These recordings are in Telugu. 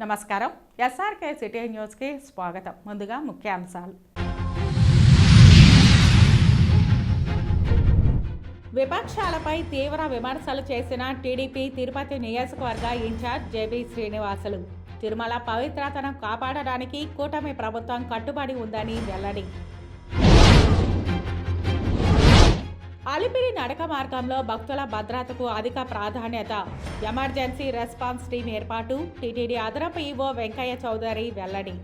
నమస్కారం. ఎస్ఆర్కే సిటీ న్యూస్కి స్వాగతం. ముందుగా ముఖ్యాంశాలు. విపక్షాలపై తీవ్ర విమర్శలు చేసిన టీడీపీ తిరుపతి నియోజకవర్గ ఇన్ఛార్జ్ జేబీ శ్రీనివాసులు తిరుమల పవిత్రతను కాపాడడానికి కూటమి ప్రభుత్వం కట్టుబడి ఉందని వెల్లడి. అలిపిరి నడక మార్గంలో భక్తుల భద్రతకు అధిక ప్రాధాన్యత. ఎమర్జెన్సీ రెస్పాన్స్ టీం ఏర్పాటు. టీటీడీ అదనపు ఈవో వెంకయ్య చౌదరి వెల్లడి.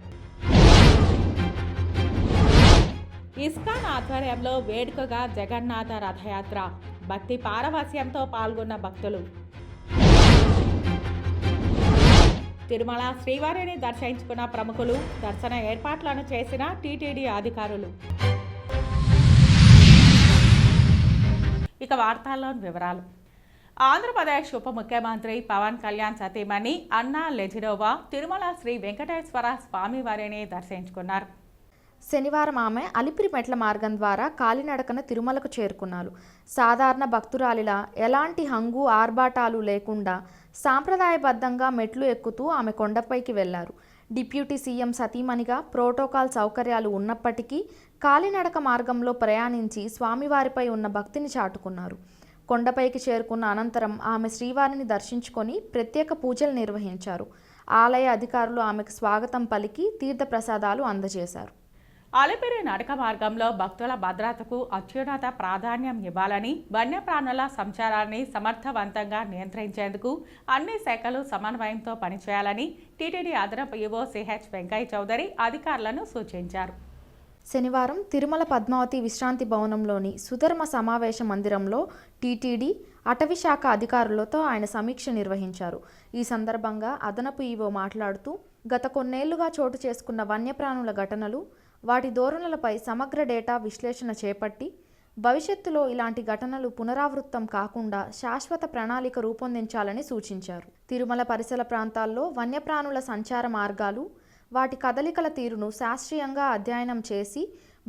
ఇస్కాన్ ఆధ్వర్యంలో వేడుకగా జగన్నాథ రథయాత్ర. భక్తి పారవస్యంతో పాల్గొన్న భక్తులు. తిరుమల శ్రీవారిని దర్శించుకున్న ప్రముఖులు. దర్శన ఏర్పాట్లను చేసిన టీటీడీ అధికారులు. ఇక వార్తల్లోని వివరాలు. ఆంధ్రప్రదేశ్ ఉప ముఖ్యమంత్రి పవన్ కళ్యాణ్ సతీమణి అన్నా లెజినోవా తిరుమల శ్రీ వెంకటేశ్వర స్వామివారిని దర్శించుకున్నారు. శనివారం ఆమె అలిపిరి మెట్ల మార్గం ద్వారా కాలినడకన తిరుమలకు చేరుకున్నారు. సాధారణ భక్తురాలిలా ఎలాంటి హంగు ఆర్భాటాలు లేకుండా సాంప్రదాయబద్ధంగా మెట్లు ఎక్కుతూ ఆమె కొండపైకి వెళ్లారు. డిప్యూటీ సీఎం సతీమణిగా ప్రోటోకాల్ సౌకర్యాలు ఉన్నప్పటికీ కాలినడక మార్గంలో ప్రయాణించి స్వామివారిపై ఉన్న భక్తిని చాటుకున్నారు. కొండపైకి చేరుకున్న అనంతరం ఆమె శ్రీవారిని దర్శించుకొని ప్రత్యేక పూజలు నిర్వహించారు. ఆలయ అధికారులు ఆమెకు స్వాగతం పలికి తీర్థప్రసాదాలు అందజేశారు. అలిపిరి నడక మార్గంలో భక్తుల భద్రతకు అత్యున్నత ప్రాధాన్యం ఇవ్వాలని, వన్యప్రాణుల సంచారాన్ని సమర్థవంతంగా నియంత్రించేందుకు అన్ని శాఖలు సమన్వయంతో పనిచేయాలని టీటీడీ అదనపు ఈవో సిహెచ్ వెంకయ్య చౌదరి అధికారులను సూచించారు. శనివారం తిరుమల పద్మావతి విశ్రాంతి భవనంలోని సుధర్మ సమావేశ మందిరంలో టీటీడీ అటవీ శాఖ అధికారులతో ఆయన సమీక్ష నిర్వహించారు. ఈ సందర్భంగా అదనపు ఈవో మాట్లాడుతూ గత కొన్నేళ్లుగా చోటు చేసుకున్న వన్యప్రాణుల ఘటనలు, వాటి ధోరణులపై సమగ్ర డేటా విశ్లేషణ చేపట్టి భవిష్యత్తులో ఇలాంటి ఘటనలు పునరావృతం కాకుండా శాశ్వత ప్రణాళిక రూపొందించాలని సూచించారు. తిరుమల పరిసర ప్రాంతాల్లో వన్యప్రాణుల సంచార మార్గాలు, వాటి కదలికల తీరును శాస్త్రీయంగా అధ్యయనం చేసి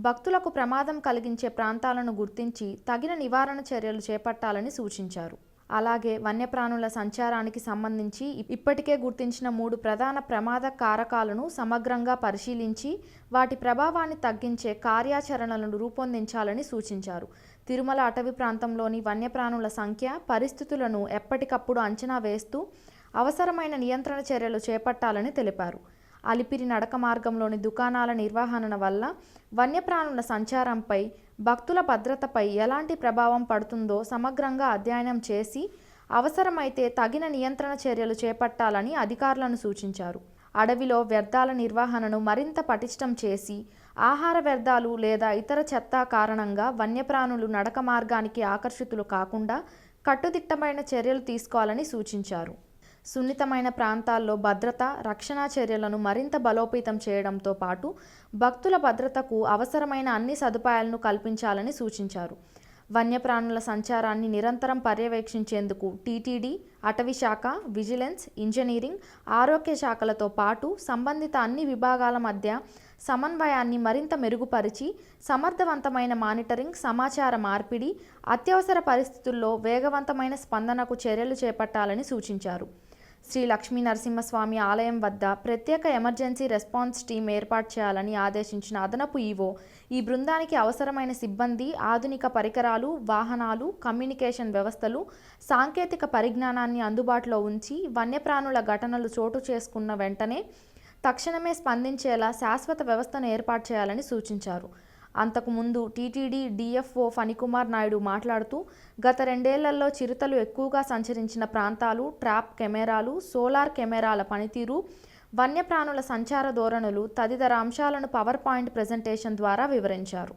భక్తులకు ప్రమాదం కలిగించే ప్రాంతాలను గుర్తించి తగిన నివారణ చర్యలు చేపట్టాలని సూచించారు. అలాగే వన్యప్రాణుల సంచారానికి సంబంధించి ఇప్పటికే గుర్తించిన 3 ప్రధాన ప్రమాద కారకాలను సమగ్రంగా పరిశీలించి వాటి ప్రభావాన్ని తగ్గించే కార్యాచరణలను రూపొందించాలని సూచించారు. తిరుమల అటవీ ప్రాంతంలోని వన్యప్రాణుల సంఖ్య, పరిస్థితులను ఎప్పటికప్పుడు అంచనా వేస్తూ అవసరమైన నియంత్రణ చర్యలు చేపట్టాలని తెలిపారు. అలిపిరి నడక మార్గంలోని దుకాణాల నిర్వహణ వల్ల వన్యప్రాణుల సంచారంపై, భక్తుల భద్రతపై ఎలాంటి ప్రభావం పడుతుందో సమగ్రంగా అధ్యయనం చేసి అవసరమైతే తగిన నియంత్రణ చర్యలు చేపట్టాలని అధికారులను సూచించారు. అడవిలో వ్యర్థాల నిర్వహణను మరింత పటిష్టం చేసి ఆహార వ్యర్థాలు లేదా ఇతర చెత్త కారణంగా వన్యప్రాణులు నడక మార్గానికి ఆకర్షితులు కాకుండా కట్టుదిట్టమైన చర్యలు తీసుకోవాలని సూచించారు. సున్నితమైన ప్రాంతాల్లో భద్రత, రక్షణ చర్యలను మరింత బలోపేతం చేయడంతో పాటు భక్తుల భద్రతకు అవసరమైన అన్ని సదుపాయాలను కల్పించాలని సూచించారు. వన్యప్రాణుల సంచారాన్ని నిరంతరం పర్యవేక్షించేందుకు టీటీడీ, అటవీ శాఖ, విజిలెన్స్, ఇంజనీరింగ్, ఆరోగ్య శాఖలతో పాటు సంబంధిత అన్ని విభాగాల మధ్య సమన్వయాన్ని మరింత మెరుగుపరిచి సమర్థవంతమైన మానిటరింగ్, సమాచార మార్పిడి, అత్యవసర పరిస్థితుల్లో వేగవంతమైన స్పందనకు చర్యలు చేపట్టాలని సూచించారు. శ్రీ లక్ష్మీ నరసింహస్వామి ఆలయం వద్ద ప్రత్యేక ఎమర్జెన్సీ రెస్పాన్స్ టీం ఏర్పాటు చేయాలని ఆదేశించిన అదనపు ఈవో ఈ బృందానికి అవసరమైన సిబ్బంది, ఆధునిక పరికరాలు, వాహనాలు, కమ్యూనికేషన్ వ్యవస్థలు, సాంకేతిక పరిజ్ఞానాన్ని అందుబాటులో ఉంచి వన్యప్రాణుల ఘటనలు చోటు చేసుకున్న వెంటనే తక్షణమే స్పందించేలా శాశ్వత వ్యవస్థను ఏర్పాటు చేయాలని సూచించారు. అంతకుముందు టీటీడీ డిఎఫ్ఓ ఫణికుమార్ నాయుడు మాట్లాడుతూ గత 2 ఏళ్లలో చిరుతలు ఎక్కువగా సంచరించిన ప్రాంతాలు, ట్రాప్ కెమెరాలు, సోలార్ కెమెరాల పనితీరు, వన్యప్రాణుల సంచార ధోరణులు తదితర అంశాలను పవర్ పాయింట్ ప్రెజెంటేషన్ ద్వారా వివరించారు.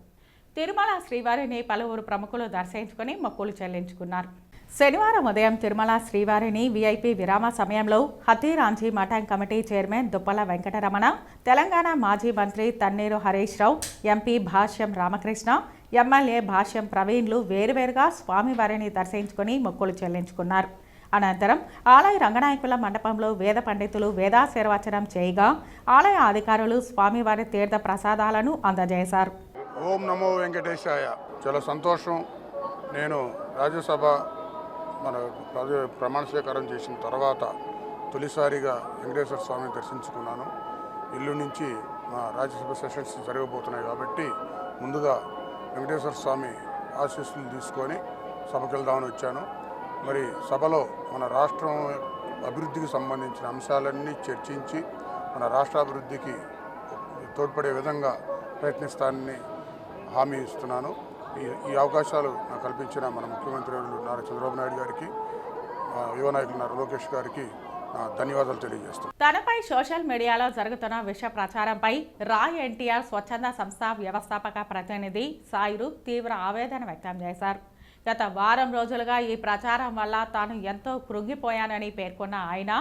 తిరుమల శ్రీవారిని పలువురు ప్రముఖులు దర్శించుకుని మొక్కులు చెల్లించుకున్నారు. శనివారం ఉదయం తిరుమల శ్రీవారిని వీఐపీ విరామ సమయంలో హతీరాంజీ మఠం కమిటీ చైర్మన్ దుప్పల వెంకటరమణ, తెలంగాణ మాజీ మంత్రి తన్నీరు హరీష్ రావు, ఎంపీ భాష్యం రామకృష్ణ, ఎమ్మెల్యే భాష్యం ప్రవీణ్లు వేరువేరుగా స్వామివారిని దర్శించుకుని మొక్కులు చెల్లించుకున్నారు. అనంతరం ఆలయ రంగనాయకుల మండపంలో వేద పండితులు వేదాశీర్వచనం చేయగా ఆలయ అధికారులు స్వామివారి తీర్థ ప్రసాదాలను అందజేశారు. ఓం నమో వెంకటేశాయ. చాలా సంతోషం. నేను రాజ్యసభ మన ప్రమాణ స్వీకారం చేసిన తర్వాత తొలిసారిగా వెంకటేశ్వర స్వామిని దర్శించుకున్నాను. ఇల్లు నుంచి మా రాజ్యసభ సెషన్స్ జరగబోతున్నాయి కాబట్టి ముందుగా వెంకటేశ్వర స్వామి ఆశీస్సులు తీసుకొని సభకు వెళ్దామని వచ్చాను. మరి సభలో మన రాష్ట్రం అభివృద్ధికి సంబంధించిన అంశాలన్నీ చర్చించి మన రాష్ట్రాభివృద్ధికి తోడ్పడే విధంగా ప్రయత్నిస్తానని హామీ ఇస్తున్నాను. ఈ అవకాశాలు నాకు కల్పించిన మన ముఖ్యమంత్రి నారా చంద్రబాబు నాయుడు గారికి, యువ నాయకులు నారా లోకేష్ గారికి ధన్యవాదాలు తెలియజేస్తాను. తనపై సోషల్ మీడియాలో జరుగుతున్న విష ప్రచారంపై రాయ్ ఎన్టీఆర్ స్వచ్ఛంద సంస్థ వ్యవస్థాపక ప్రతినిధి సాయిరు తీవ్ర ఆవేదన వ్యక్తం చేశారు. గత వారం రోజులుగా ఈ ప్రచారం వల్ల తాను ఎంతో కృంగిపోయానని పేర్కొన్న ఆయన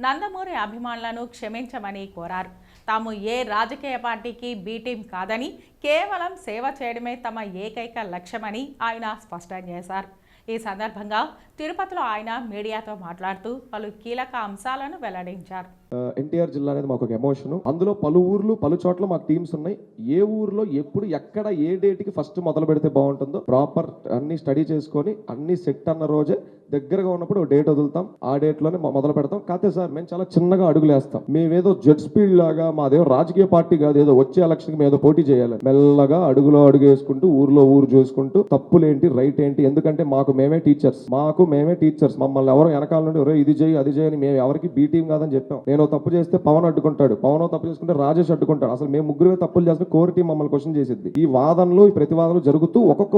నందమూరి అభిమానులను క్షమించమని కోరారు. తాము ఏ రాజకీయ పార్టీకి బి టీం కాదని కేవలం సేవ చేయడమే తమ ఏకైక లక్ష్యమని ఆయన స్పష్టం చేశారు. ఈ సందర్భంగా తిరుపతిలో ఆయన మీడియాతో మాట్లాడుతూ పలు కీలక అంశాలను వెల్లడించారు. ఎన్టీఆర్ జిల్లా అనేది మాకు ఒక ఎమోషన్. అందులో పలు ఊర్లు పలు చోట్ల మాకు టీమ్స్ ఉన్నాయి. ఏ ఊర్లో ఎప్పుడు ఎక్కడ ఏ డేట్కి ఫస్ట్ మొదలు పెడితే బాగుంటుందో ప్రాపర్ అన్ని స్టడీ చేసుకొని అన్ని సెట్ అన్న రోజే దగ్గరగా ఉన్నప్పుడు డేట్ వదులుతాం. ఆ డేట్లోనే మొదలు పెడతాం. కాకపోతే సార్ మేము చాలా చిన్నగా అడుగులు వేస్తాం. మేమేదో జెట్ స్పీడ్ లాగా మాదేదో రాజకీయ పార్టీ కాదు, ఏదో వచ్చే ఎలక్షన్కి మేము పోటీ చేయాలి. మెల్లగా అడుగులో అడుగు వేసుకుంటూ ఊర్లో ఊరు చూసుకుంటూ తప్పులేంటి రైట్ ఏంటి, ఎందుకంటే మాకు మేమే టీచర్స్ మమ్మల్ని ఎవరో వెనకాల నుండి ఎవరో ఇది చేయి అది చేయని మేము ఎవరికి బీ టీం కాదని చెప్పాం. నేను తప్పు చేస్తే పవన్ అడ్డుకుంటాడు, పవన్ తప్పు చేసుకుంటే రాజేష్ అడ్డుకుంటాడు. అసలు మేము ముగ్గురే తప్పులు చేస్తే కోర్ టీం మమ్మల్ని క్వశ్చన్ చేసిద్ది. ఈ వాదనలు ఈ ప్రతివాదనలు జరుగుతూ ఒక్కొక్క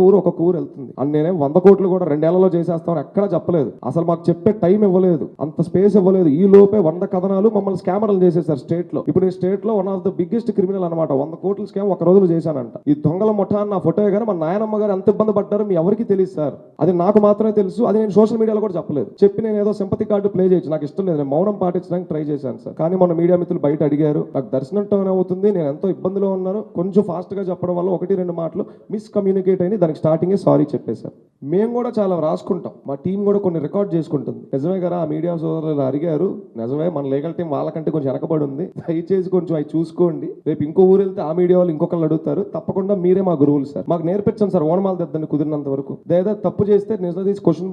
ఊరు వెళ్తుంది. అని నేనే 100 కోట్లు కూడా 2 ఏళ్లలో చేసేస్తామని ఎక్కడా చెప్పలేదు. అసలు మాకు చెప్పే టైం ఇవ్వలేదు, అంత స్పేస్ ఇవ్వలేదు. ఈ లోపే 100 కథనాలు మమ్మల్ని స్కామర్లు చేసేసారు స్టేట్ లో. ఇప్పుడు ఈ స్టేట్ లో one of the biggest criminal అనమాట. 100 కోట్ల స్కామ్ ఒక రోజులో చేశానంట. ఈ దొంగల ముఠా నా ఫోటో కానీ మా నాయనమ్మ గారు ఎంత ఇబ్బంది పడ్డారో మీ ఎవరికి తెలియదు సార్. అది నాకు మాత్రమే తెలుసు. అది నేను సోషల్ మీడియాలో కూడా చెప్పలేదు. చెప్పి నేను ఏదో సింపతి కార్డు ప్లే చేయొచ్చు, నాకు ఇష్టం లేదు. నేను మౌనం పాటించడానికి ట్రై చేశాను సార్. కానీ మొన్న మీడియా మిత్రులు బయట అడిగారు, నాకు దర్శనం టైం అవుతుంది, నేను ఎంతో ఇబ్బందిలో ఉన్నాను, కొంచెం ఫాస్ట్ గా చెప్పడం వల్ల 1-2 మాటలు మిస్కమ్యూనికేట్ అయిన దానికి స్టార్టింగే సారీ చెప్పేశారు. మేము కూడా చాలా రాసుకుంటాం, మా టీం కూడా కొన్ని రికార్డ్ చేసుకుంటుంది. నిజమే కదా, ఆ మీడియా సోదరులు అడిగారు, నిజమే మన లీగల్ టీం వాళ్ళకంటే కొంచెం వెనకబడి ఉంది, దయచేసి కొంచెం అవి చూసుకోండి. రేపు ఇంకో ఊరు వెళ్తే ఆ మీడియా వాళ్ళు ఇంకొకళ్ళు అడుగుతారు. తప్పకుండా మీరే మా గురువులు సార్, మాకు నేర్పించండి సార్, ఓనమాల తెద్దండి కుదిరినంత వరకు. ఏదో తప్పు చేస్తే నిజం తీసి క్వశ్చన్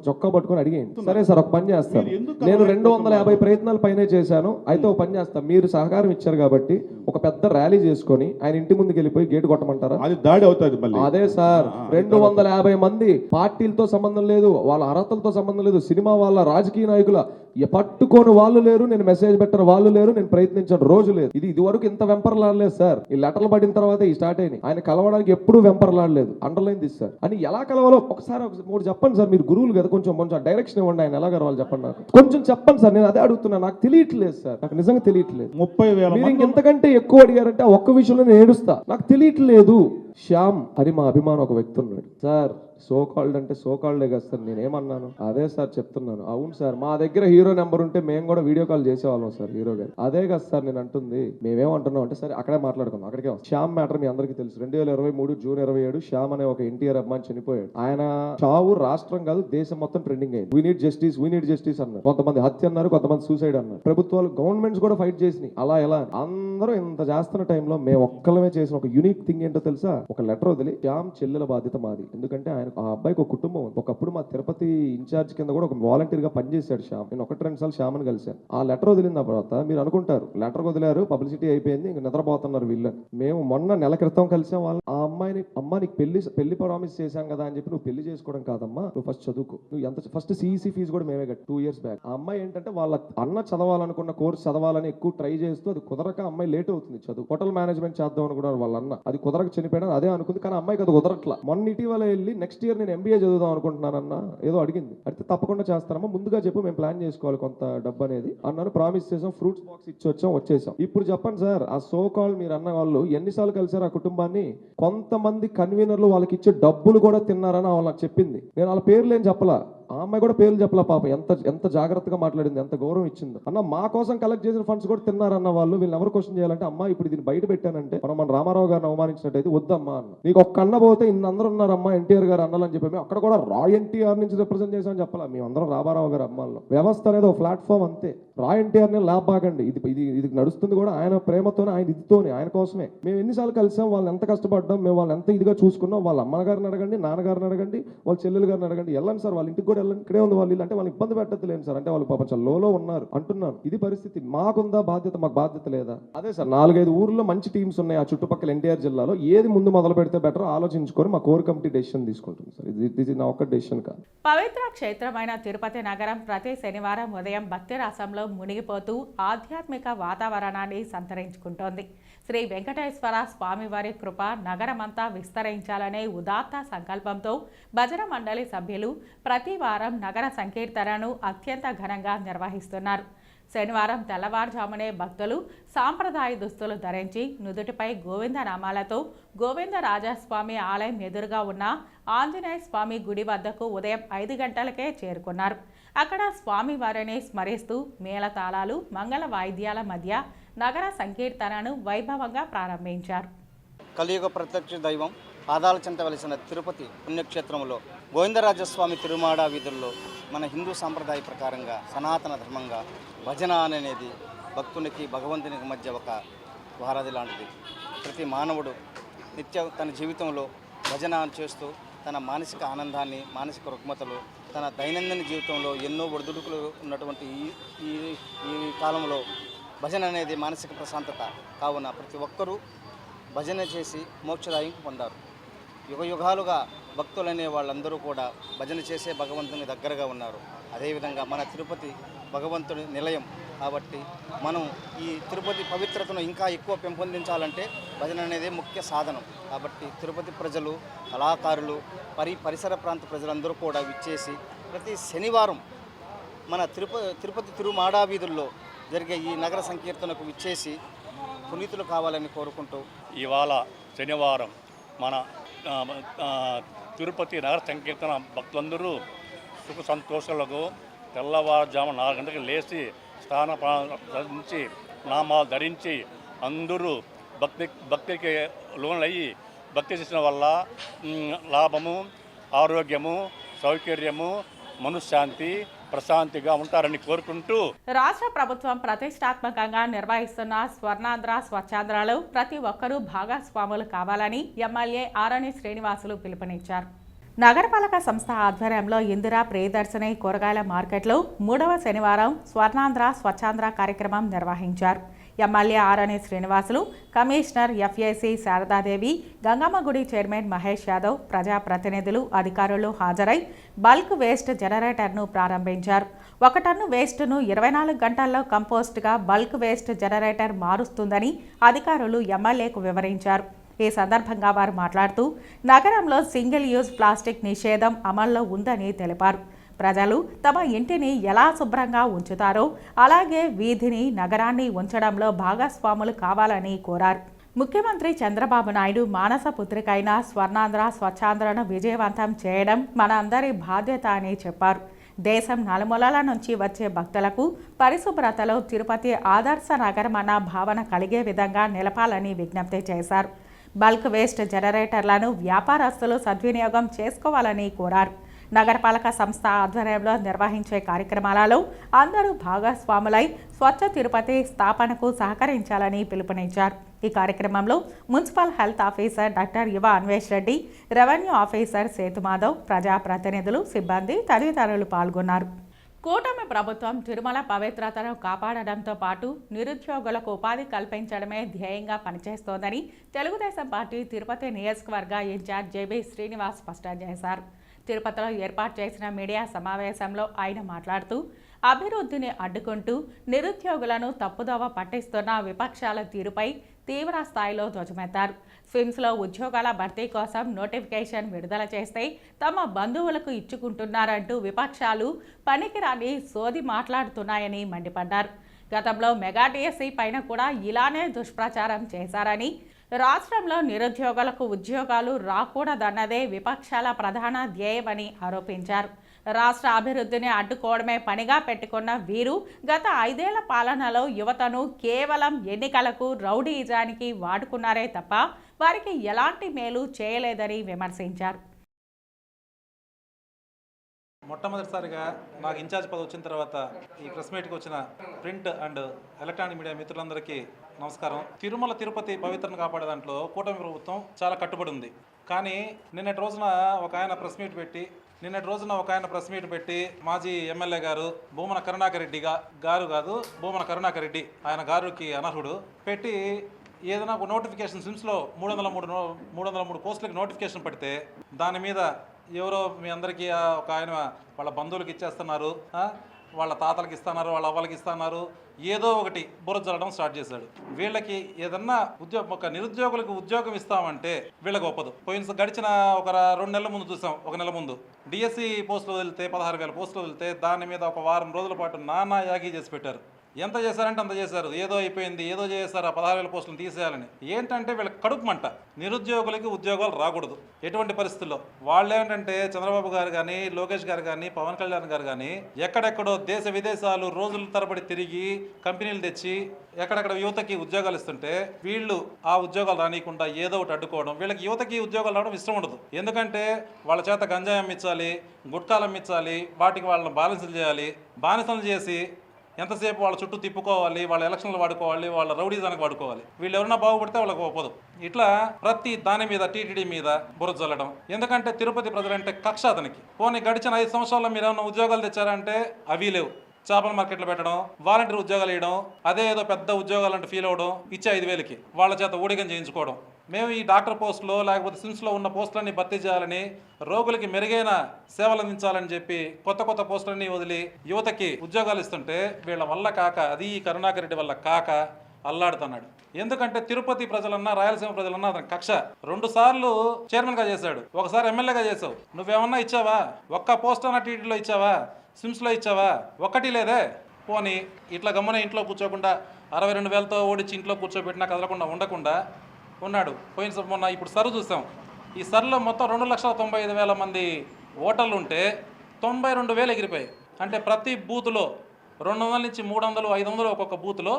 చొక్కా పట్టుకొని అడిగేయండి. సరే సార్, ఒక పని చేస్తాను, నేను 250 ప్రయత్నాలు పైన చేశాను. అయితే ఒక పని చేస్తాను, మీరు సహకారం ఇచ్చారు కాబట్టి ఒక పెద్ద ర్యాలీ చేసుకొని ఆయన ఇంటి ముందుకు వెళ్ళిపోయి గేటు కొట్టమంటారా? అది దాడి అవుతుంది. అదే సార్, 250 మంది, పార్టీలతో సంబంధం లేదు, వాళ్ళ అర్హతలతో సంబంధం లేదు, సినిమా వాళ్ళ రాజకీయ నాయకుల పట్టుకోని వాళ్ళు లేరు, నేను మెసేజ్ పెట్టిన వాళ్ళు లేరు, నేను ప్రయత్నించిన రోజు లేదు. ఇది వరకు ఇంత వెంపర్లాడలేదు సార్. ఈ లెటర్లు పడిన తర్వాత ఈ స్టార్ట్ అయినాయి. ఆయన కలవడానికి ఎప్పుడు వెంపర్లాడలేదు. అండర్లైన్ తీసి సార్ అని ఎలా కలవాలో ఒకసారి మూడు చెప్పండి సార్. మీరు గురువులు కదా, కొంచెం డైరెక్షన్ ఇవ్వండి. ఆయన ఎలా కలవాలి చెప్పండి, నాకు కొంచెం చెప్పండి సార్. నేను అదే అడుగుతున్నా, నాకు తెలియట్లేదు సార్, నాకు నిజంగా తెలియట్లేదు. 30,000 మీరు ఇంకెంతకంటే ఎక్కువ అడిగారంటే ఆ ఒక్క విషయంలో నేను ఏడుస్తా. నాకు తెలియట్లేదు. శ్యామ్ అని మా అభిమానం ఒక వ్యక్తి ఉన్నాడు సార్. సోకాల్డ్ అంటే సోకాల్డే కదా సార్, నేనేమన్నాను? అదే సార్ చెప్తున్నాను. అవును సార్, మా దగ్గర హీరో నెంబర్ ఉంటే మేము కూడా వీడియో కాల్ చేసేవాళ్ళం సార్ హీరో గారు. అదే కదా సార్ నేను అంటుంది. మేమేమంటున్నాం అంటే సరే అక్కడే మాట్లాడుకుందాం, అక్కడికే. శ్యామ్ మ్యాటర్ మీ అందరికీ తెలుసు. 2023 జూన్ 27 శ్యామ్ అనే ఒక ఎన్టీఆర్ అభిమాని చనిపోయాడు. ఆయన చావు రాష్ట్రం కాదు దేశం మొత్తం ట్రెండింగ్ అయింది. వీ నీడ్ జస్టిస్ అన్నారు. కొంతమంది హత్య అన్నారు, కొంతమంది సూసైడ్ అన్నారు. ప్రభుత్వాలు గవర్నమెంట్స్ కూడా ఫైట్ చేసినాయి. అలా ఎలా అందరూ ఇంత చేస్తున్న టైంలో మేము ఒక్కలమే చేసిన ఒక యూనిక్ థింగ్ ఏంటో తెలుసా? ఒక లెటర్ వదిలి, శ్యామ్ చెల్లెల బాధ్యత మాది, ఎందుకంటే ఆయన ఆ అబ్బాయికి ఒక కుటుంబం ఉంది. ఒకప్పుడు మా తిరుపతి ఇన్ఛార్జ్ కింద కూడా ఒక వాలంటీర్ గా పనిచేశాడు శ్యామ్. నేను 1-2 సార్లు శ్యామ్ అని కలిశాను. ఆ లెటర్ వదిలిన తర్వాత మీరు అనుకుంటారు లెటర్ వదిలారు, పబ్లిసిటీ అయిపోయింది, ఇంక నిద్రపోతున్నారు వీళ్ళని. మేము మొన్న నెల క్రితం కలిసాం వాళ్ళు. ఆ అమ్మాయిని, అమ్మ నీకు పెళ్లి ప్రామిస్ చేశాం కదా అని చెప్పి, నువ్వు పెళ్లి చేసుకోవడం కాదమ్మా, నువ్వు ఫస్ట్ చదువుకో, నువ్వు ఎంత ఫస్ట్ సిఈసి ఫీజు కూడా మేమే కట్టి 2 years బ్యాక్. ఆ అమ్మాయి ఏంటంటే వాళ్ళ అన్న చదవాలనుకున్న కోర్స్ చదవాలని ఎక్కువ ట్రై చేస్తూ అది కుదరక అమ్మాయి లేట్ అవుతుంది చదువు. హోటల్ మేనేజ్మెంట్ చేద్దాం అనుకున్నారు వాళ్ళ అన్న, అది కుదరక చనిపోయాడు. అదే అనుకుంది, కానీ అమ్మాయికి అది కుదరట్లా. మొన్న ఇటీవల వెళ్ళి నెక్స్ట్ ఇయర్ నేను MBA చదువుదాం అనుకుంటున్నానన్నా ఏదో అడిగింది. అయితే తప్పకుండా చేస్తారమ్మా, ముందుగా చెప్పు, మేము ప్లాన్ చేసుకోవాలి కొంత డబ్బు అనేది అన్నాను. ప్రామిస్ చేసాం, ఫ్రూట్స్ బాక్స్ ఇచ్చి వచ్చేసాం. ఇప్పుడు చెప్పండి సార్, ఆ సో కాల్ మీరు అన్న వాళ్ళు ఎన్నిసార్లు కలిసారు ఆ కుటుంబాన్ని? కొంతమంది కన్వీనర్లు వాళ్ళకి ఇచ్చే డబ్బులు కూడా తిన్నారని వాళ్ళకి నాకు చెప్పింది. నేను వాళ్ళ పేర్లు ఏం చెప్పలా, ఆ అమ్మాయి కూడా పేర్లు చెప్పలా. పాప ఎంత జాగ్రత్తగా మాట్లాడింది, ఎంత గౌరవం ఇచ్చింది. అన్న మా కోసం కలెక్ట్ చేసిన ఫండ్స్ కూడా తిన్నారన్న వాళ్ళు. వీళ్ళని ఎవరు క్వశ్చన్ చేయాలంటే, అమ్మా ఇప్పుడు దీన్ని బయట పెట్టానంటే మన రామారావు గారిని అవమానించినట్టయితే వద్దమ్మా అన్న. నీకు ఒక్క అన్న పోతే అందరూ ఉన్నారమ్మా ఎన్టీఆర్ గారు అన్నాలని చెప్పి అక్కడ కూడా రాయ్ ఎన్టీఆర్ నుంచి రిప్రజెంట్ చేసామని చెప్పాలా. మేమందరం రామారావు గారు అమ్మాల్లో. వ్యవస్థ అనేది ఒక ప్లాట్ఫామ్ అంతే. రాయ్ ఎన్టీఆర్ ని ల్యాబ్ బాగండి, ఇది నడుస్తుంది కూడా ఆయన ప్రేమతోనే, ఆయన ఇదితోనే, ఆయన కోసమే. మేము ఎన్నిసార్లు కలిసాం, వాళ్ళు ఎంత కష్టపడ్డాం, మేము వాళ్ళు ఎంత ఇదిగా చూసుకున్నాం. వాళ్ళ అమ్మగారిని అడగండి, నాన్నగారిని అడగండి, వాళ్ళ చెల్లెలు గారిని అడగండి, వెళ్ళండి సార్, వాళ్ళ ఇంటికి కూడా వెళ్ళండి, ఇక్కడే ఉంది వాళ్ళు ఇల్లు అంటే వాళ్ళు ఇబ్బంది పెట్టద్దులేను సార్, అంటే వాళ్ళు పాపం చాలా లోలో ఉన్నారు అంటున్నాను. ఇది పరిస్థితి. మాకుందా బాధ్యత? మాకు బాధ్యత లేదా? అదే సార్ 4-5 ఊర్లో మంచి టీమ్స్ ఉన్నాయి ఆ చుట్టుపక్కల ఎన్టీఆర్ జిల్లాలో. ఏది ముందు మొదలు పెడితే బెటర్ ఆలోచించుకొని మా కోర్ కమిటీ డెసిషన్ తీసుకుంటుంది సార్. ఇది నా ఒక్క డెసిషన్ కాదు. పవిత్ర క్షేత్రమైన తిరుపతి నగరం ప్రతి శనివారం ఉదయం భక్తి రసంలో మునిగిపోతూ ఆధ్యాత్మిక వాతావరణాన్ని సంతరించుకుంటోంది. శ్రీ వెంకటేశ్వర స్వామివారి కృప నగరమంతా విస్తరించాలనే ఉదాత్త సంకల్పంతో భజన మండలి సభ్యులు ప్రతి వారం నగర సంకీర్తనను అత్యంత ఘనంగా నిర్వహిస్తున్నారు. శనివారం తెల్లవారుజామునే భక్తులు సాంప్రదాయ దుస్తులు ధరించి నుదుటిపై గోవిందనామాలతో గోవిందరాజస్వామి ఆలయం ఎదురుగా ఉన్న ఆంజనేయ స్వామి గుడి వద్దకు ఉదయం 5 గంటలకే చేరుకున్నారు. అక్కడ స్వామివారిని స్మరిస్తూ మేళతాళాలు, మంగళ వాయిద్యాల మధ్య నగర సంకీర్తనను వైభవంగా ప్రారంభించారు. కలియుగ ప్రత్యక్ష దైవం పాదాల చెంత వెలిసిన తిరుపతి పుణ్యక్షేత్రంలో గోవిందరాజస్వామి తిరుమాడ వీధుల్లో మన హిందూ సాంప్రదాయ ప్రకారంగా సనాతన ధర్మంగా భజన అనేది భక్తునికి భగవంతునికి మధ్య ఒక వారధి లాంటిది. ప్రతి మానవుడు నిత్యం తన జీవితంలో భజన చేస్తూ తన మానసిక ఆనందాన్ని, మానసిక రుగ్మతలు, తన దైనందిన జీవితంలో ఎన్నో ఒడిదుడుకులు ఉన్నటువంటి ఈ కాలంలో భజన అనేది మానసిక ప్రశాంతత. కావున ప్రతి ఒక్కరూ భజన చేసి మోక్షదాయం పొందారు. యుగ యుగాలుగా భక్తులనే వాళ్ళందరూ కూడా భజన చేసే భగవంతుని దగ్గరగా ఉన్నారు. అదేవిధంగా మన తిరుపతి భగవంతుడి నిలయం కాబట్టి మనం ఈ తిరుపతి పవిత్రతను ఇంకా ఎక్కువ పెంపొందించాలంటే భజన అనేది ముఖ్య సాధనం. కాబట్టి తిరుపతి ప్రజలు, కళాకారులు, పరిసర ప్రాంత ప్రజలందరూ కూడా విచ్చేసి ప్రతి శనివారం మన తిరుపతి తిరుమాడా వీధుల్లో జరిగే ఈ నగర సంకీర్తనకు విచ్చేసి పునీతులు కావాలని కోరుకుంటూ ఇవాళ శనివారం మన తిరుపతి నగర సంకీర్తన భక్తులందరూ సుఖ సంతోషాలకు తెల్లవారుజాము 4 గంటలకు లేచి స్నాన ధరించి నామాలు ధరించి అందరూ భక్తికి లోనయ్యి భక్తి చేసిన వల్ల లాభము, ఆరోగ్యము, సౌకర్యము, మనశ్శాంతి, ప్రశాంతిగా ఉంటారని కోరుకుంటూ రాష్ట్ర ప్రభుత్వం ప్రతిష్టాత్మకంగా నిర్వహిస్తున్న స్వర్ణాంధ్ర స్వచ్ఛాంధ్రలో ప్రతి ఒక్కరూ భాగస్వాములు కావాలని ఎమ్మెల్యే ఆరణి శ్రీనివాసులు పిలుపునిచ్చారు. నగరపాలక సంస్థ ఆధ్వర్యంలో ఇందిరా ప్రియదర్శిని కూరగాయల మార్కెట్లో 3వ శనివారం స్వర్ణాంధ్ర స్వచ్ఛాంధ్ర కార్యక్రమం నిర్వహించారు. MLA Arani Srinivasulu, commissioner FAC Sharadadevi, Gangammagudi chairman Mahesh Yadav, ప్రజాప్రతినిధులు, అధికారులు హాజరై బల్క్ వేస్ట్ జనరేటర్ను ప్రారంభించారు. 1 టన్ను వేస్ట్ను 24 గంటల్లో కంపోస్ట్గా బల్క్ వేస్ట్ జనరేటర్ మారుస్తుందని అధికారులు ఎమ్మెల్యేకు వివరించారు. ఈ సందర్భంగా వారు మాట్లాడుతూ నగరంలో సింగిల్ యూజ్ ప్లాస్టిక్ నిషేధం అమల్లో ఉందని తెలిపారు. ప్రజలు తమ ఇంటిని ఎలా శుభ్రంగా ఉంచుతారో అలాగే వీధిని, నగరాన్ని ఉంచడంలో భాగస్వాములు కావాలని కోరారు. ముఖ్యమంత్రి చంద్రబాబు నాయుడు మానస పుత్రిక అయిన స్వర్ణాంధ్ర స్వచ్ఛాంధ్రను విజయవంతం చేయడం మన అందరి బాధ్యత అని చెప్పారు. దేశం నలుమూలల నుంచి వచ్చే భక్తులకు పరిశుభ్రతలో తిరుపతి ఆదర్శ నగరం అన్న భావన కలిగే విధంగా నిలపాలని విజ్ఞప్తి చేశారు. బల్క్ వేస్ట్ జనరేటర్లను వ్యాపారస్తులు సద్వినియోగం చేసుకోవాలని కోరారు. నగరపాలక సంస్థ ఆధ్వర్యంలో నిర్వహించే కార్యక్రమాలలో అందరూ భాగస్వాములై స్వచ్ఛ తిరుపతి స్థాపనకు సహకరించాలని పిలుపునిచ్చారు. ఈ కార్యక్రమంలో మున్సిపల్ హెల్త్ ఆఫీసర్ డాక్టర్ యువ అన్వేష్ రెడ్డి, రెవెన్యూ ఆఫీసర్ సేతుమాధవ్, ప్రజాప్రతినిధులు, సిబ్బంది తదితరులు పాల్గొన్నారు. కూటమి ప్రభుత్వం తిరుమల పవిత్రతను కాపాడడంతో పాటు నిరుద్యోగులకు ఉపాధి కల్పించడమే ధ్యేయంగా పనిచేస్తోందని తెలుగుదేశం పార్టీ తిరుపతి నియోజకవర్గ ఇన్ఛార్జ్ జేబీ శ్రీనివాస్ స్పష్టం చేశారు. తిరుపతిలో ఏర్పాటు చేసిన మీడియా సమావేశంలో ఆయన మాట్లాడుతూ అభివృద్ధిని అడ్డుకుంటూ నిరుద్యోగులను తప్పుదోవ పట్టిస్తున్న విపక్షాల తీరుపై తీవ్ర స్థాయిలో ధ్వజమెత్తారు. స్విమ్స్లో ఉద్యోగాల భర్తీ కోసం నోటిఫికేషన్ విడుదల చేస్తే తమ బంధువులకు ఇచ్చుకుంటున్నారంటూ విపక్షాలు పనికిరాని సోది మాట్లాడుతున్నాయని మండిపడ్డారు. గతంలో మెగా డిఎస్సి పైన కూడా ఇలానే దుష్ప్రచారం చేశారని, రాష్ట్రంలో నిరుద్యోగులకు ఉద్యోగాలు రాకూడదన్నదే విపక్షాల ప్రధాన ధ్యేయమని ఆరోపించారు. రాష్ట్ర అభివృద్ధిని అడ్డుకోవడమే పనిగా పెట్టుకున్న వీరు గత 5 ఏళ్ల పాలనలో యువతను కేవలం ఎన్నికలకు, రౌడీయిజానికి వాడుకున్నారే తప్ప వారికి ఎలాంటి మేలు చేయలేదని విమర్శించారు. మొట్టమొదటిసారిగా నాకు ఇన్ఛార్జ్ పదవి వచ్చిన తర్వాత ఈ ప్రెస్ మీట్కి వచ్చిన ప్రింట్ అండ్ ఎలక్ట్రానిక్ మీడియా మిత్రులందరికీ నమస్కారం. తిరుమల తిరుపతి పవిత్రను కాపాడే దాంట్లో కూటమి ప్రభుత్వం చాలా కట్టుబడి ఉంది. కానీ నిన్నటి రోజున ఒక ఆయన ప్రెస్ మీట్ పెట్టి మాజీ ఎమ్మెల్యే గారు భూమన కరుణాకర్ రెడ్డి భూమన కరుణాకర్ రెడ్డి ఆయన గారికి అనర్హుడు పెట్టి ఏదైనా ఒక నోటిఫికేషన్ సిమ్స్లో 303 పోస్టులకి నోటిఫికేషన్ పడితే దాని మీద ఎవరో మీ అందరికీ ఒక ఆయన వాళ్ళ బంధువులకి ఇచ్చేస్తున్నారు, వాళ్ళ తాతలకి ఇస్తున్నారు, వాళ్ళ అవ్వలకి ఇస్తున్నారు, ఏదో ఒకటి బుర్ర జల్లడం స్టార్ట్ చేశాడు. వీళ్ళకి ఏదన్నా ఒక నిరుద్యోగులకు ఉద్యోగం ఇస్తామంటే వీళ్ళకి ఒప్పదు. గడిచిన ఒక 2 నెలల ముందు చూసాం. 1 నెల ముందు డిఎస్సి పోస్టులు వదిలితే 16,000 పోస్టులు వదిలితే దాని మీద ఒక వారం రోజుల పాటు నానా యాగి చేసి పెట్టారు. ఎంత చేశారంటే అంత చేశారు. ఏదో అయిపోయింది, ఏదో చేశారు, ఆ 16,000 పోస్టులు తీసేయాలని. ఏంటంటే వీళ్ళకి కడుపు మంట. నిరుద్యోగులకి ఉద్యోగాలు రాకూడదు ఎటువంటి పరిస్థితుల్లో. వాళ్ళు ఏంటంటే చంద్రబాబు గారు కానీ, లోకేష్ గారు కానీ, పవన్ కళ్యాణ్ గారు కానీ ఎక్కడెక్కడో దేశ విదేశాలు రోజుల తరబడి తిరిగి కంపెనీలు తెచ్చి ఎక్కడెక్కడ యువతకి ఉద్యోగాలు ఇస్తుంటే వీళ్ళు ఆ ఉద్యోగాలు రానియకుండా ఏదో ఒకటి అడ్డుకోవడం. వీళ్ళకి యువతకి ఉద్యోగాలు రావడం ఇష్టం ఉండదు. ఎందుకంటే వాళ్ళ చేత గంజాయి అమ్మించాలి, గుట్కాలు అమ్మించాలి, వాటికి వాళ్ళని బానిసలు చేసి ఎంతసేపు వాళ్ళ చుట్టూ తిప్పుకోవాలి, వాళ్ళ ఎలక్షన్లు వాడుకోవాలి, వాళ్ళ రౌడీజానికి వాడుకోవాలి. వీళ్ళు ఎవరైనా బాగుపడితే వాళ్ళకి ఒప్పదు. ఇట్లా ప్రతి దాని మీద టీటీడీ మీద బుర్ర జల్లడం. ఎందుకంటే తిరుపతి ప్రజలంటే కక్ష అతనికి. పోనీ గడిచిన 5 సంవత్సరాల్లో మీరు ఏమైనా ఉద్యోగాలు తెచ్చారంటే అవి లేవు. చేపల మార్కెట్లో పెట్టడం, వాలంటీర్ ఉద్యోగాలు వేయడం, అదే ఏదో పెద్ద ఉద్యోగాలు అంటే ఫీల్ అవ్వడం, ఇచ్చే 5,000కి వాళ్ళ చేత ఊడిగం చేయించుకోవడం. మేము ఈ డాక్టర్ పోస్టులో లేకపోతే సిమ్స్లో ఉన్న పోస్టులన్నీ భర్తీ చేయాలని, రోగులకి మెరుగైన సేవలు అందించాలని చెప్పి కొత్త పోస్టులన్నీ వదిలి యువతకి ఉద్యోగాలు ఇస్తుంటే వీళ్ళ వల్ల కాక, అది ఈ కరుణాకర్ రెడ్డి వల్ల కాక అల్లాడుతున్నాడు. ఎందుకంటే తిరుపతి ప్రజలన్నా, రాయలసీమ ప్రజలన్నా అతని కక్ష. 2 సార్లు చైర్మన్గా చేశాడు, ఒకసారి ఎమ్మెల్యేగా చేసావు. నువ్వేమన్నా ఇచ్చావా? ఒక్క పోస్ట్ అన్న టీటీడీలో ఇచ్చావా? సిమ్స్లో ఇచ్చావా? ఒక్కటి లేదే. పోనీ ఇట్లా గమ్మున ఇంట్లో కూర్చోకుండా 62,000తో ఓడించి ఇంట్లో కూర్చోబెట్టినా కదలకుండా ఉండకుండా ఉన్నాడు. మొన్న ఇప్పుడు సర్వ్ చూసాం. ఈ సర్లో మొత్తం 2,95,000 మంది ఓటర్లు ఉంటే 92,000 ఎగిరిపోయాయి. అంటే ప్రతి బూత్లో 200 నుంచి 300, 500 ఒక్కొక్క బూత్లో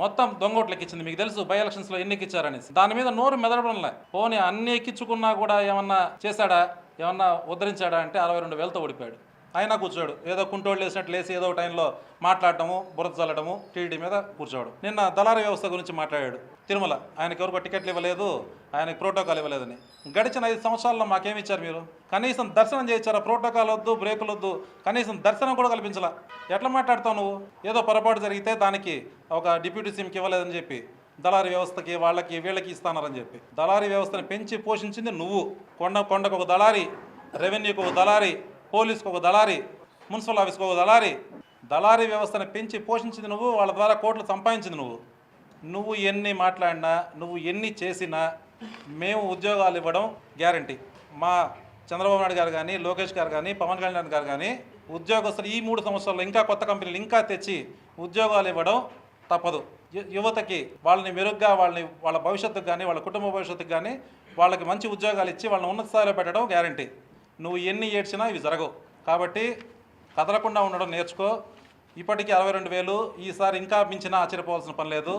మొత్తం దొంగోట్లకి ఇచ్చింది. మీకు తెలుసు బై ఎలక్షన్స్లో ఎన్ని ఎక్కిచ్చారనేసి. దాని మీద నోరు మెదపడంలే. పోనీ అన్ని ఎక్కించుకున్నా కూడా ఏమన్నా చేశాడా, ఏమన్నా ఉద్ధరించాడా అంటే 62,000తో ఓడిపోయాడు. అయినా కూర్చోడు. ఏదో కుంటోళ్ళు వేసినట్లు లేసి ఏదో టైంలో మాట్లాడటము, బురద చల్లడము, టీడీ మీద కూర్చోడు. నిన్న దళారీ వ్యవస్థ గురించి మాట్లాడాడు. తిరుమల ఆయనకి ఎవరికో టికెట్లు ఇవ్వలేదు, ఆయనకి ప్రోటోకాల్ ఇవ్వలేదని. గడిచిన 5 సంవత్సరాల్లో మాకేమి ఇచ్చారు మీరు? కనీసం దర్శనం చేయించారా? ప్రోటోకాల్ వద్దు, బ్రేకులు వద్దు, కనీసం దర్శనం కూడా కల్పించలా. ఎట్లా మాట్లాడతావు నువ్వు? ఏదో పొరపాటు జరిగితే దానికి ఒక డిప్యూటీ సీఎంకి ఇవ్వలేదని చెప్పి దళారీ వ్యవస్థకి వీళ్ళకి ఇస్తానని చెప్పి దళారీ వ్యవస్థని పెంచి పోషించింది నువ్వు. కొండకు ఒక దళారీ, రెవెన్యూకి ఒక దళారీ, పోలీసుకు ఒక దళారీ, మున్సిపల్ ఆఫీస్కి ఒక దళారీ వ్యవస్థను పెంచి పోషించింది నువ్వు. వాళ్ళ ద్వారా కోట్లు సంపాదించింది నువ్వు. నువ్వు ఎన్ని మాట్లాడినా, నువ్వు ఎన్ని చేసినా మేము ఉద్యోగాలు ఇవ్వడం గ్యారంటీ. మా చంద్రబాబు నాయుడు గారు కానీ, లోకేష్ గారు కానీ, పవన్ కళ్యాణ్ గారు కానీ ఉద్యోగస్తులు ఈ 3 సంవత్సరాల్లో ఇంకా కొత్త కంపెనీలు ఇంకా తెచ్చి ఉద్యోగాలు ఇవ్వడం తప్పదు. యువతకి వాళ్ళని మెరుగ్గా వాళ్ళ భవిష్యత్తుకు కానీ, వాళ్ళ కుటుంబ భవిష్యత్తుకు కానీ వాళ్ళకి మంచి ఉద్యోగాలు ఇచ్చి వాళ్ళని ఉన్నత స్థాయిలో పెట్టడం గ్యారంటీ. నువ్వు ఎన్ని ఏడ్చినా ఇవి జరగవు. కాబట్టి కదలకుండా ఉండడం నేర్చుకో. ఇప్పటికీ 62,000, ఈసారి ఇంకా మించినా ఆశ్చర్యపోవాల్సిన పని లేదు.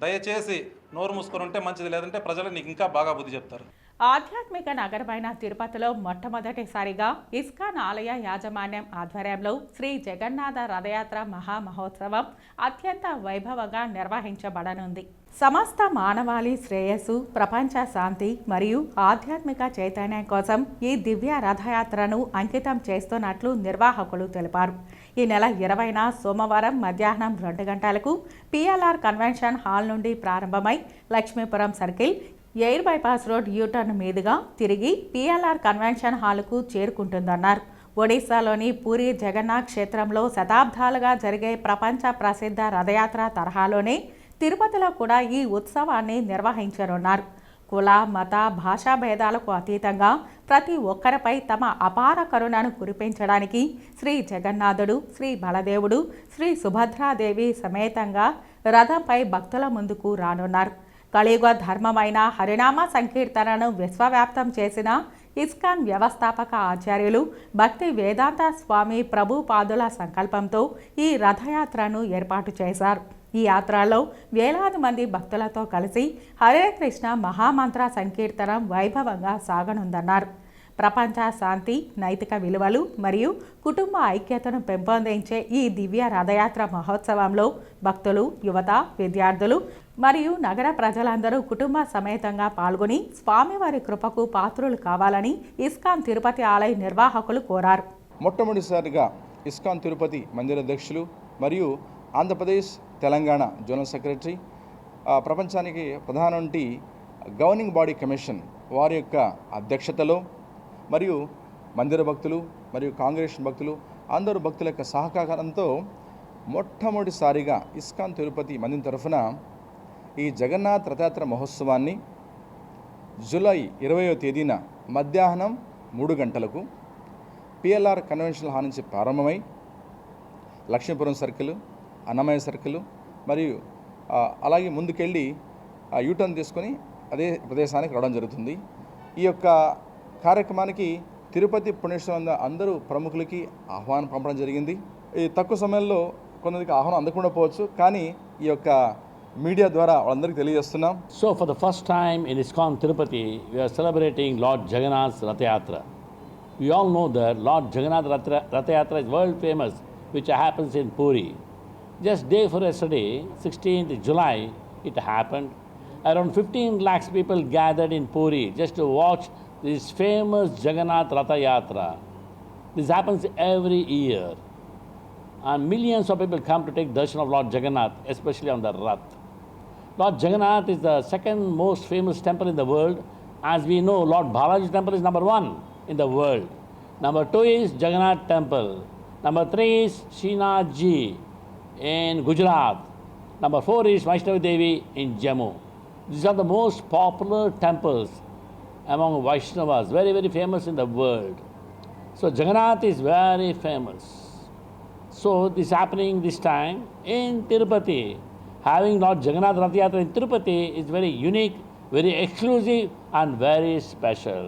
దయచేసి నోరు మూసుకొని ఉంటే మంచిది, లేదంటే ప్రజలు నీకు ఇంకా బాగా బుద్ధి చెప్తారు. ఆధ్యాత్మిక నగరమైన తిరుపతిలో మొట్టమొదటిసారిగా ఇస్కాన్ ఆలయ యాజమాన్యం ఆధ్వర్యంలో శ్రీ జగన్నాథ రథయాత్ర మహామహోత్సవం అత్యంత వైభవంగా నిర్వహించబడనుంది. సమస్త మానవాళి శ్రేయస్సు, ప్రపంచ శాంతి మరియు ఆధ్యాత్మిక చైతన్యం కోసం ఈ దివ్య రథయాత్రను అంకితం చేస్తున్నట్లు నిర్వాహకులు తెలిపారు. ఈ నెల 20న సోమవారం మధ్యాహ్నం 2 గంటలకు పిఎల్ఆర్ కన్వెన్షన్ హాల్ నుండి ప్రారంభమై Lakshmipuram circle, air bypass road U turn మీదుగా తిరిగి పిఎల్ఆర్ కన్వెన్షన్ హాల్కు చేరుకుంటుందన్నారు. ఒడిశాలోని పూరి జగన్నాథ్ క్షేత్రంలో శతాబ్దాలుగా జరిగే ప్రపంచ ప్రసిద్ధ రథయాత్ర తరహాలోనే తిరుపతిలో కూడా ఈ ఉత్సవాన్ని నిర్వహించనున్నారు. కుల, మత, భాషా భేదాలకు అతీతంగా ప్రతి ఒక్కరిపై తమ అపార కరుణను కురిపించడానికి శ్రీ జగన్నాథుడు, శ్రీ బలదేవుడు, శ్రీ సుభద్రాదేవి సమేతంగా రథంపై భక్తుల ముందుకు రానున్నారు. కలియుగ ధర్మమైన హరినామ సంకీర్తనను విశ్వవ్యాప్తం చేసిన ఇస్కాన్ వ్యవస్థాపక ఆచార్యులు భక్తి వేదాంత స్వామి ప్రభుపాదుల సంకల్పంతో ఈ రథయాత్రను ఏర్పాటు చేశారు. ఈ యాత్రలో వేలాది మంది భక్తులతో కలిసి హరే కృష్ణ మహామంత్ర సంకీర్తనం వైభవంగా సాగనుందన్నారు. ప్రపంచ శాంతి, నైతిక విలువలు మరియు కుటుంబ ఐక్యతను పెంపొందించే ఈ దివ్య రథయాత్ర మహోత్సవంలో భక్తులు, యువత, విద్యార్థులు, మరియు నగర ప్రజలందరూ కుటుంబ సమేతంగా పాల్గొని స్వామివారి కృపకు పాత్రులు కావాలని ఇస్కాన్ తిరుపతి ఆలయ నిర్వాహకులు కోరారు. మొట్టమొదటిసారిగా ఇస్కాన్ తిరుపతి మందిర అధ్యక్షులు మరియు ఆంధ్రప్రదేశ్ తెలంగాణ జనరల్ సెక్రటరీ, ప్రపంచానికి ప్రధానంటి గవర్నింగ్ బాడీ కమిషన్ వారి యొక్క అధ్యక్షతలో మరియు మందిర భక్తులు మరియు కాంగ్రెషన్ భక్తులు అందరూ భక్తుల యొక్క సహకారంతో మొట్టమొదటిసారిగా ఇస్కాన్ తిరుపతి మందిరం తరఫున ఈ జగన్నాథ్ రథయాత్ర మహోత్సవాన్ని జూలై 20వ తేదీన మధ్యాహ్నం 3 గంటలకు పిఎల్ఆర్ కన్వెన్షన్ హాల్ నుంచి ప్రారంభమై లక్ష్మీపురం సర్కిల్, అన్నమయ్య సర్కిల్ మరియు అలాగే ముందుకెళ్ళి యూటర్న్ తీసుకొని అదే ప్రదేశానికి రావడం జరుగుతుంది. ఈ యొక్క కార్యక్రమానికి తిరుపతి పుణ్యక్షేత్రం అందరూ ప్రముఖులకి ఆహ్వానం పంపడం జరిగింది. ఈ తక్కువ సమయంలో కొందరికి ఆహ్వానం అందకుండా పోవచ్చు, కానీ ఈ యొక్క మీడియా ద్వారా వాళ్ళందరికీ తెలియజేస్తున్నాం. So for the first time in ISKCON Tirupati, we are celebrating Lord Jagannath's Rath Yatra. We all know that Lord Jagannath Rath Yatra is world famous, which happens in Puri. Just day for yesterday, 16th July, it happened. Around 15 lakhs people gathered in Puri just to watch this famous Jagannath Rath Yatra. This happens every year. And millions of people come to take darshan of Lord Jagannath, especially on the Rath. Lord Jagannath is the second most famous temple in the world. As we know, Lord Balaji temple is number 1 in the world. Number 2 is Jagannath temple. Number 3 is Srinathji in Gujarat. Number 4 is Vaishnavi Devi in Jammu. These are the most popular temples among Vaishnavas, very, very famous in the world. So Jagannath is very famous. So this is happening this time in Tirupati. Having Lord Jagannath Rath Yatra in Tirupati is very unique, very exclusive and very special.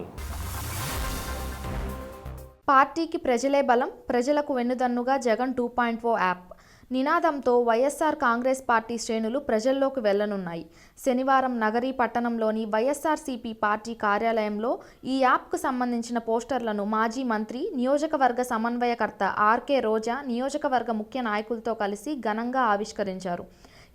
పార్టీకి ప్రజలే బలం, ప్రజలకు వెన్నుదన్నుగా జగన్ 2.0 యాప్ నినాదంతో వైఎస్ఆర్ కాంగ్రెస్ పార్టీ శ్రేణులు ప్రజల్లోకి వెళ్లనున్నాయి. శనివారం నగరీ పట్టణంలోని వైఎస్ఆర్సీపీ పార్టీ కార్యాలయంలో ఈ యాప్కు సంబంధించిన పోస్టర్లను మాజీ మంత్రి, నియోజకవర్గ సమన్వయకర్త ఆర్కే రోజా నియోజకవర్గ ముఖ్య నాయకులతో కలిసి ఘనంగా ఆవిష్కరించారు.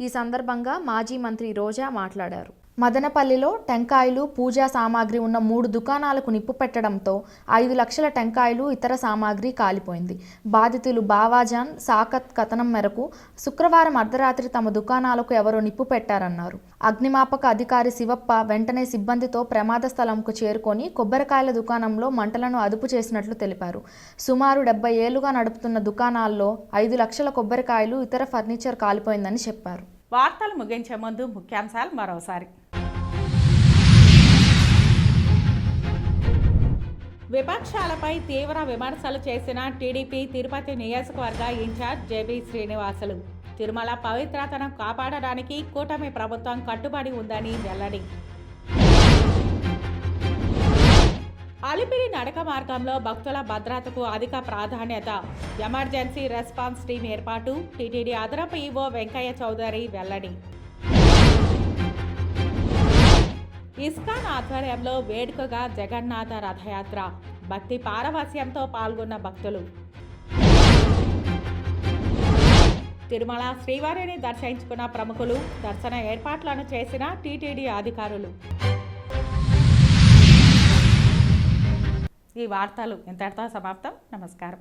ఈ సందర్భంగా మాజీ మంత్రి రోజా మాట్లాడారు. మదనపల్లిలో టెంకాయలు, పూజా సామాగ్రి ఉన్న 3 దుకాణాలకు నిప్పు పెట్టడంతో 5 లక్షల టెంకాయలు, ఇతర సామాగ్రి కాలిపోయింది. బాధితులు బావాజాన్ సాకత్ కథనం మేరకు శుక్రవారం అర్ధరాత్రి తమ దుకాణాలకు ఎవరో నిప్పు పెట్టారన్నారు. అగ్నిమాపక అధికారి శివప్ప వెంటనే సిబ్బందితో ప్రమాద స్థలంకు చేరుకొని కొబ్బరికాయల దుకాణంలో మంటలను అదుపు చేసినట్లు తెలిపారు. సుమారు 70 ఏళ్లుగా నడుపుతున్న దుకాణాల్లో 5 లక్షల కొబ్బరికాయలు, ఇతర ఫర్నిచర్ కాలిపోయిందని చెప్పారు. వార్తలు ముగించే ముందు ముఖ్యాంశాలు మరోసారి. విపక్షాలపై తీవ్ర విమర్శలు చేసిన టీడీపీ తిరుపతి నియోజకవర్గ ఇన్ఛార్జ్ జేబీ శ్రీనివాసులు తిరుమల పవిత్రతను కాపాడడానికి కూటమి ప్రభుత్వం కట్టుబడి ఉందని వెల్లడి. అలిపిరి నడక మార్గంలో భక్తుల భద్రతకు అధిక ప్రాధాన్యత, ఎమర్జెన్సీ రెస్పాన్స్ టీం ఏర్పాటు, టీటీడీ అదనపు ఈవో వెంకయ్య చౌదరి వెల్లడి. ఇస్కాన్ ఆధ్వర్యంలో వేడుకగా జగన్నాథ రథయాత్ర, భక్తి పారవస్యంతో పాల్గొన్న భక్తులు. తిరుమల శ్రీవారిని దర్శించుకున్న ప్రముఖులు, దర్శన ఏర్పాట్లను చేసిన టీటీడీ అధికారులు. ఈ వార్తలు ఇంతటితో సమాప్తం. నమస్కారం.